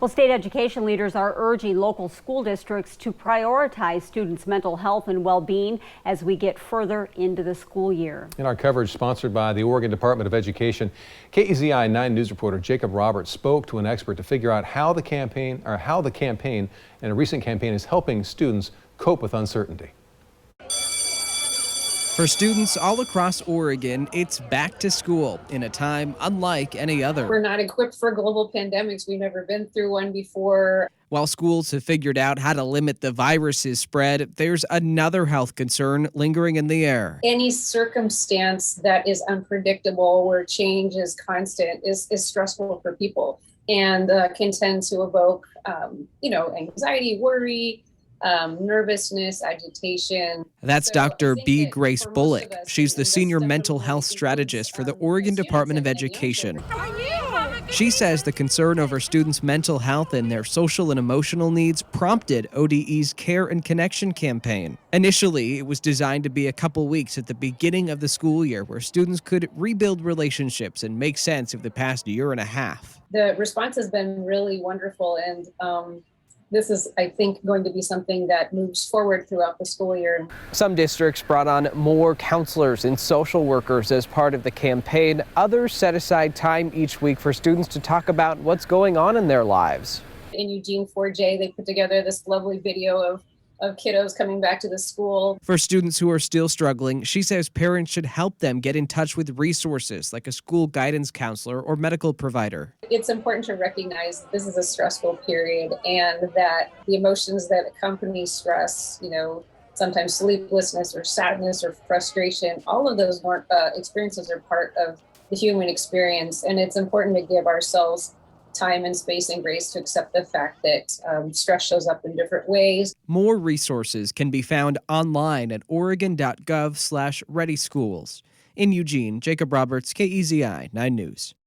Well, state education leaders are urging local school districts to prioritize students' mental health and well-being as we get further into the school year. In our coverage sponsored by the Oregon Department of Education, KEZI 9 News reporter Jacob Roberts spoke to an expert to figure out how the campaign and a recent campaign is helping students cope with uncertainty. For students all across Oregon, it's back to school in a time unlike any other. We're not equipped for global pandemics. We've never been through one before. While schools have figured out how to limit the virus's spread, there's another health concern lingering in the air. Any circumstance that is unpredictable, where change is constant, is stressful for people and can tend to evoke, anxiety, worry, nervousness, agitation. That's Dr. B. Grace Bullock. She's the senior mental health strategist for the Oregon Department of Education. She says the concern over students' mental health and their social and emotional needs prompted ODE's Care and Connection campaign. Initially, it was designed to be a couple weeks at the beginning of the school year where students could rebuild relationships and make sense of the past year and a half. The response has been really wonderful, and this is, I think, going to be something that moves forward throughout the school year. Some districts brought on more counselors and social workers as part of the campaign. Others set aside time each week for students to talk about what's going on in their lives. In Eugene 4J, they put together this lovely video of kiddos coming back to the school. For students who are still struggling, she says parents should help them get in touch with resources like a school guidance counselor or medical provider. It's important to recognize that this is a stressful period and that the emotions that accompany stress, sometimes sleeplessness or sadness or frustration, all of those experiences are part of the human experience. And it's important to give ourselves time and space and grace to accept the fact that stress shows up in different ways. More resources can be found online at oregon.gov/readyschools. In Eugene, Jacob Roberts, KEZI 9 News.